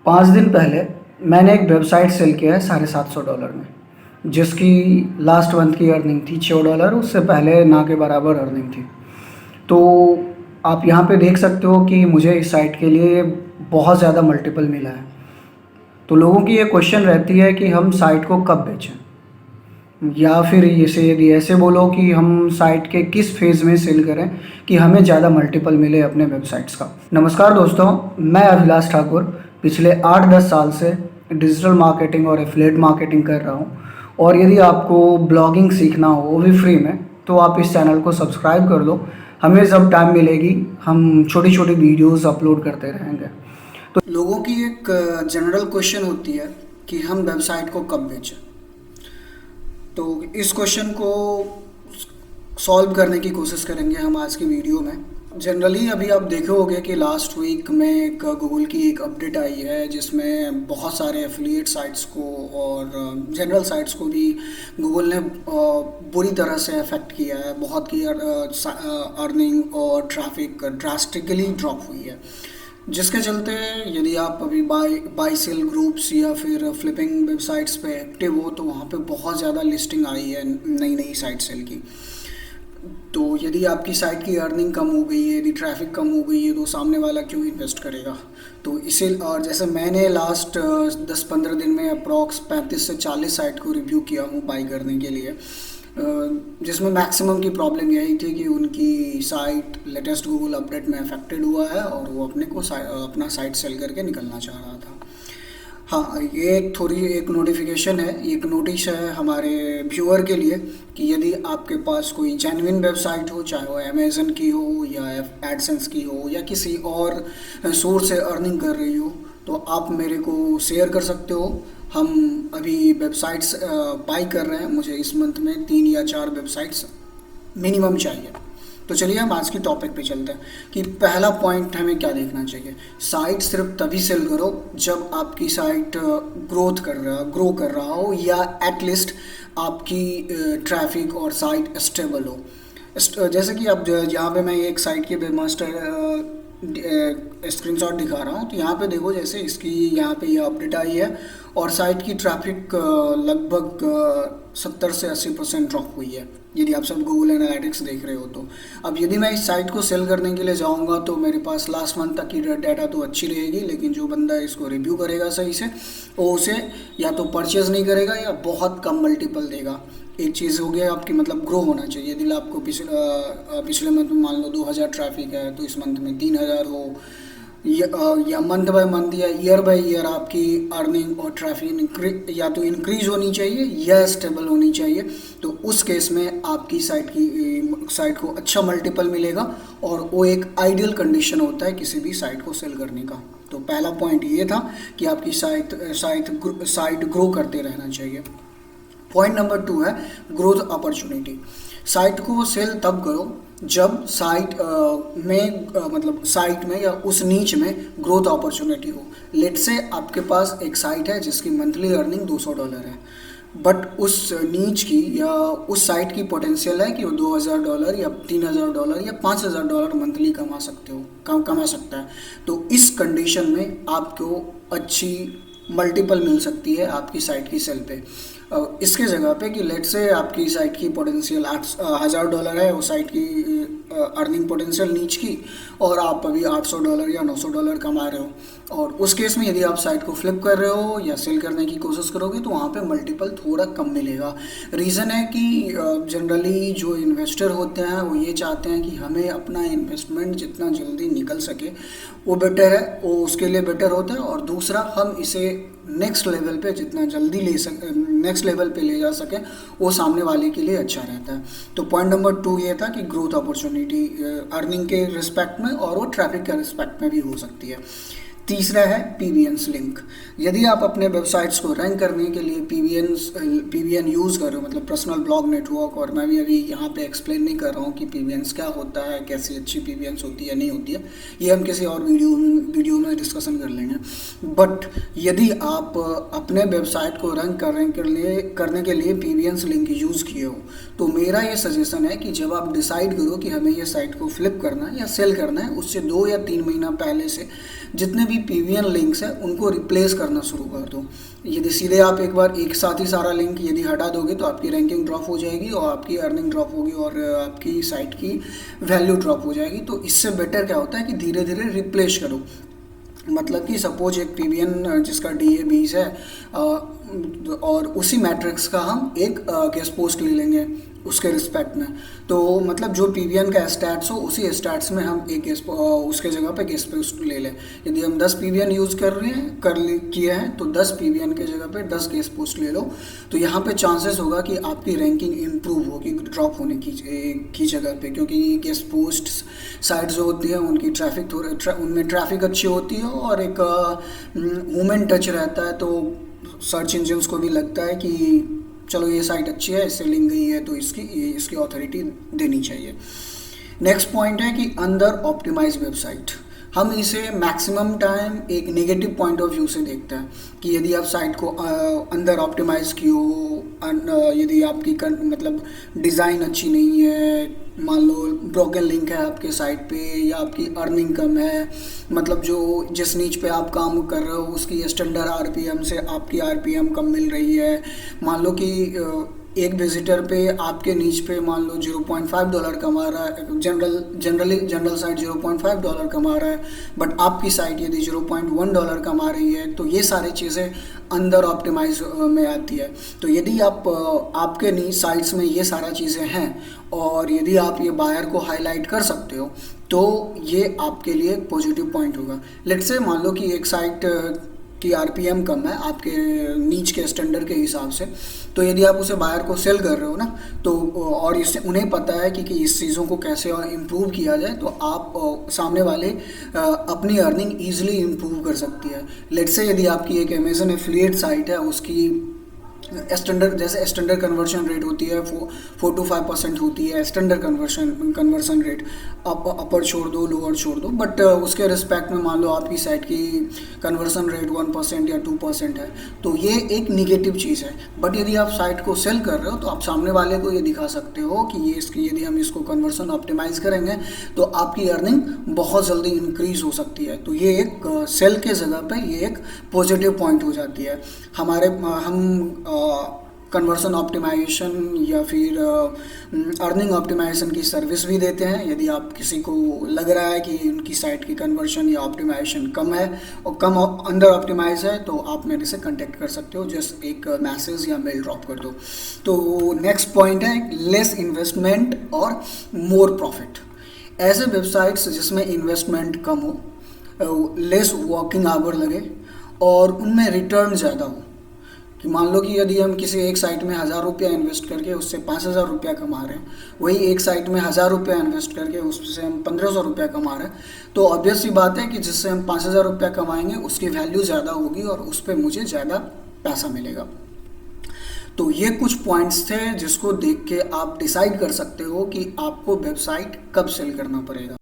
5 दिन पहले मैंने एक वेबसाइट सेल किया है $750 में, जिसकी लास्ट मंथ की अर्निंग थी $6। उससे पहले ना के बराबर अर्निंग थी। तो आप यहाँ पे देख सकते हो कि मुझे इस साइट के लिए बहुत ज़्यादा मल्टीपल मिला है। तो लोगों की ये क्वेश्चन रहती है कि हम साइट को कब बेचें, या फिर इसे यदि ऐसे बोलो कि हम साइट के किस फेज़ में सेल करें कि हमें ज़्यादा मल्टीपल मिले अपने वेबसाइट्स का। नमस्कार दोस्तों, मैं अभिलाष ठाकुर पिछले 8-10 साल से डिजिटल मार्केटिंग और एफिलिएट मार्केटिंग कर रहा हूँ। और यदि आपको ब्लॉगिंग सीखना हो वो भी फ्री में, तो आप इस चैनल को सब्सक्राइब कर लो। हमें जब टाइम मिलेगी हम छोटी छोटी वीडियोज़ अपलोड करते रहेंगे। तो लोगों की एक जनरल क्वेश्चन होती है कि हम वेबसाइट को कब बेचें। तो इस क्वेश्चन को सॉल्व करने की कोशिश करेंगे हम आज की वीडियो में। जनरली अभी आप देखे होंगे कि लास्ट वीक में एक गूगल की एक अपडेट आई है जिसमें बहुत सारे एफिलिएट साइट्स को और जनरल साइट्स को भी गूगल ने बुरी तरह से अफेक्ट किया है। बहुत की अर्निंग और ट्रैफिक ड्रास्टिकली ड्रॉप हुई है, जिसके चलते यदि आप अभी बाय सेल ग्रुप्स या फिर फ्लिपिंग वेबसाइट्स पे एक्टिव हो तो वहाँ पे बहुत ज़्यादा लिस्टिंग आई है नई नई साइट सेल की। तो यदि आपकी साइट की अर्निंग कम हो गई है, यदि ट्रैफिक कम हो गई है, तो सामने वाला क्यों इन्वेस्ट करेगा। तो इसे और जैसे मैंने लास्ट 10-15 दिन में अप्रॉक्स 35 से 40 साइट को रिव्यू किया हूँ बाई करने के लिए, जिसमें मैक्सिमम की प्रॉब्लम यही थी कि उनकी साइट लेटेस्ट गूगल अपडेट में अफेक्टेड हुआ है और वो अपना साइट सेल करके निकलना चाह रहा था। हाँ, ये एक नोटिफिकेशन है, एक नोटिस है हमारे व्यूअर के लिए कि यदि आपके पास कोई जेन्युइन वेबसाइट हो, चाहे वो अमेज़न की हो या एडसेंस की हो या किसी और सोर्स से अर्निंग कर रही हो, तो आप मेरे को शेयर कर सकते हो। हम अभी वेबसाइट्स बाई कर रहे हैं, मुझे इस मंथ में 3 या 4 वेबसाइट्स मिनिमम चाहिए। तो चलिए हम आज की टॉपिक पे चलते हैं कि पहला पॉइंट हमें क्या देखना चाहिए। साइट सिर्फ तभी सेल करो जब आपकी साइट ग्रो कर रहा हो या एटलीस्ट आपकी ट्रैफिक और साइट स्टेबल हो। जैसे कि अब यहाँ पे मैं एक साइट के वेबमास्टर स्क्रीनशॉट दिखा रहा हूँ, तो यहाँ पे देखो जैसे इसकी यहाँ पे ये अपडेट आई है और साइट की ट्रैफिक लगभग 70 से 80% ड्रॉप हुई है, यदि आप सब गूगल एनालिटिक्स देख रहे हो तो। अब यदि मैं इस साइट को सेल करने के लिए जाऊँगा तो मेरे पास लास्ट मंथ तक की डाटा तो अच्छी रहेगी, लेकिन जो बंदा इसको रिव्यू करेगा सही से वो उसे या तो परचेज़ नहीं करेगा या बहुत कम मल्टीपल देगा। एक चीज़ हो गया आपकी मतलब ग्रो होना चाहिए। यदि आपको पिछले मंथ में मान लो 2000 ट्रैफिक है तो इस मंथ में 3000 हो, या मंथ बाय मंथ या ईयर बाय ईयर आपकी अर्निंग और ट्रैफिक या तो इंक्रीज होनी चाहिए या स्टेबल होनी चाहिए। तो उस केस में आपकी साइट को अच्छा मल्टीपल मिलेगा और वो एक आइडियल कंडीशन होता है किसी भी साइट को सेल करने का। तो पहला पॉइंट ये था कि आपकी साइट ग्रो करते रहना चाहिए। पॉइंट नंबर 2 है ग्रोथ अपॉर्चुनिटी। साइट को सेल तब करो जब साइट में या उस नीच में ग्रोथ अपॉर्चुनिटी हो। लेट्स से आपके पास एक साइट है जिसकी मंथली अर्निंग $200 है, बट उस नीच की या उस साइट की पोटेंशियल है कि वो $2000 या $3000 या $5000 मंथली कमा सकता है। तो इस कंडीशन में आपको अच्छी मल्टीपल मिल सकती है आपकी साइट की सेल पे। इसके जगह पे कि लेट से आपकी साइट की पोटेंशियल $1000 है, वो साइट की अर्निंग पोटेंशियल नीच की, और आप अभी $800 या $900 कमा रहे हो, और उस केस में यदि आप साइट को फ्लिप कर रहे हो या सेल करने की कोशिश करोगे तो वहाँ पे मल्टीपल थोड़ा कम मिलेगा। रीज़न है कि जनरली जो इन्वेस्टर होते हैं वो ये चाहते हैं कि हमें अपना इन्वेस्टमेंट जितना जल्दी निकल सके वो बेटर है, वो उसके लिए बेटर होता है। और दूसरा, हम इसे नेक्स्ट लेवल पे जितना जल्दी नेक्स्ट लेवल पे ले जा सकें वो सामने वाले के लिए अच्छा रहता है। तो पॉइंट नंबर 2 ये था कि ग्रोथ अपॉर्चुनिटी अर्निंग के रिस्पेक्ट में और वो ट्रैफिक के रिस्पेक्ट में भी हो सकती है। तीसरा है PBNs लिंक। यदि आप अपने वेबसाइट्स को रैंक करने के लिए PBN यूज़ कर रहे हो, मतलब पर्सनल ब्लॉग नेटवर्क, और मैं भी अभी यहाँ पे एक्सप्लेन नहीं कर रहा हूँ कि PBNs क्या होता है, कैसी अच्छी PBNs होती है नहीं होती है, ये हम किसी और वीडियो में डिस्कशन कर लेंगे। बट यदि आप अपने वेबसाइट को रैंक करने के लिए PBNs लिंक यूज़ किए हो, तो मेरा ये सजेशन है कि जब आप डिसाइड करो कि हमें ये साइट को फ्लिप करना है या सेल करना है, उससे 2 या 3 महीना पहले से जितने भी पीवीएन लिंक्स हैं उनको रिप्लेस करना शुरू कर दो। यदि सीधे आप एक बार एक साथ ही सारा लिंक यदि हटा दोगे तो आपकी रैंकिंग ड्रॉप हो जाएगी और आपकी अर्निंग ड्रॉप होगी और आपकी साइट की वैल्यू ड्रॉप हो जाएगी। तो इससे बेटर क्या होता है कि धीरे धीरे रिप्लेस करो। मतलब कि सपोज एक पीवीएन जिसका DA 20 है और उसी मैट्रिक्स का हम एक गेस्ट पोस्ट ले लेंगे उसके रिस्पेक्ट में। तो मतलब जो पीवीएन का स्टैट्स हो उसी स्टैट्स में हम एक उसके जगह पे गेस्ट पोस्ट ले लें। यदि हम 10 पीवीएन यूज़ कर रहे हैं किए हैं तो 10 पीवीएन के जगह पे 10 गेस्ट पोस्ट ले लो। तो यहाँ पे चांसेस होगा कि आपकी रैंकिंग इम्प्रूव होगी ड्रॉप होने की जगह पे, क्योंकि गेस्ट पोस्ट साइट जो होती है उनकी ट्रैफिक उनमें ट्रैफिक अच्छी होती है और एक ह्यूमन टच रहता है। तो सर्च इंजन्स को भी लगता है कि चलो ये साइट अच्छी है, इससे लिंक गई है तो इसकी ऑथोरिटी देनी चाहिए। नेक्स्ट पॉइंट है कि अंडर ऑप्टिमाइज वेबसाइट। हम इसे मैक्सिमम टाइम एक नेगेटिव पॉइंट ऑफ व्यू से देखते हैं कि यदि आप साइट को अंदर ऑप्टिमाइज़ की हो, यदि आपकी मतलब डिज़ाइन अच्छी नहीं है, मान लो ब्रोकन लिंक है आपके साइट पे, या आपकी अर्निंग कम है, मतलब जो जिस नीच पे आप काम कर रहे हो उसकी स्टैंडर्ड आरपीएम से आपकी आरपीएम कम मिल रही है। मान लो कि एक विजिटर पे आपके नीच पे मान लो $0.5 कमा रहा है, जनरल साइट $0.5 कमा रहा है, बट आपकी साइट यदि $0.1 कमा रही है, तो ये सारी चीज़ें अंडर ऑप्टिमाइज में आती है। तो यदि आपके नीच साइट्स में ये सारा चीज़ें हैं और यदि आप ये बायर को हाईलाइट कर सकते हो तो ये आपके लिए एक पॉजिटिव पॉइंट होगा। लेट्स से मान लो कि एक साइट की आरपीएम कम है आपके नीच के स्टैंडर्ड के हिसाब से, तो यदि आप उसे बायर को सेल कर रहे हो ना, तो और इससे उन्हें पता है कि इस चीज़ों को कैसे और इम्प्रूव किया जाए, तो आप सामने वाले अपनी अर्निंग ईजिली इम्प्रूव कर सकती है। लेट्स से यदि आपकी एक अमेजन एफिलिएट साइट है, उसकी स्टैंडर्ड कन्वर्शन रेट होती है 4 to 5% होती है स्टैंडर्ड कन्वर्शन रेट, अपर छोड़ दो लोअर छोड़ दो, बट उसके रिस्पेक्ट में मान लो आपकी साइट की कन्वर्शन रेट 1% या 2% है, तो ये एक निगेटिव चीज़ है। बट यदि आप साइट को सेल कर रहे हो तो आप सामने वाले को ये दिखा सकते हो कि यदि हम इसको कन्वर्शन ऑप्टिमाइज़ करेंगे तो आपकी अर्निंग बहुत जल्दी इंक्रीज़ हो सकती है। तो ये एक सेल के जगह पे ये एक पॉजिटिव पॉइंट हो जाती है। हम कन्वर्सन ऑप्टिमाइजेशन या फिर अर्निंग ऑप्टिमाइजेशन की सर्विस भी देते हैं। यदि आप किसी को लग रहा है कि उनकी साइट की कन्वर्शन या ऑप्टिमाइजेशन कम है और कम अंडर ऑप्टिमाइज है, तो आप मेरे से कांटेक्ट कर सकते हो, जस्ट एक मैसेज या मेल ड्रॉप कर दो। तो नेक्स्ट पॉइंट है लेस इन्वेस्टमेंट और मोर प्रॉफिट। ऐसे वेबसाइट्स जिसमें इन्वेस्टमेंट कम हो, लेस वर्किंग आवर लगे और उनमें रिटर्न ज़्यादा हो। कि मान लो कि यदि हम किसी एक साइट में 1000 रुपया इन्वेस्ट करके उससे 5000 रुपया कमा रहे हैं, वही एक साइट में 1000 रुपया इन्वेस्ट करके उससे हम 1500 रुपया कमा रहे हैं, तो ऑब्वियस सी बात है कि जिससे हम 5000 रुपया कमाएंगे उसकी वैल्यू ज़्यादा होगी और उस पर मुझे ज़्यादा पैसा मिलेगा। तो ये कुछ पॉइंट्स थे जिसको देख के आप डिसाइड कर सकते हो कि आपको वेबसाइट कब सेल करना पड़ेगा।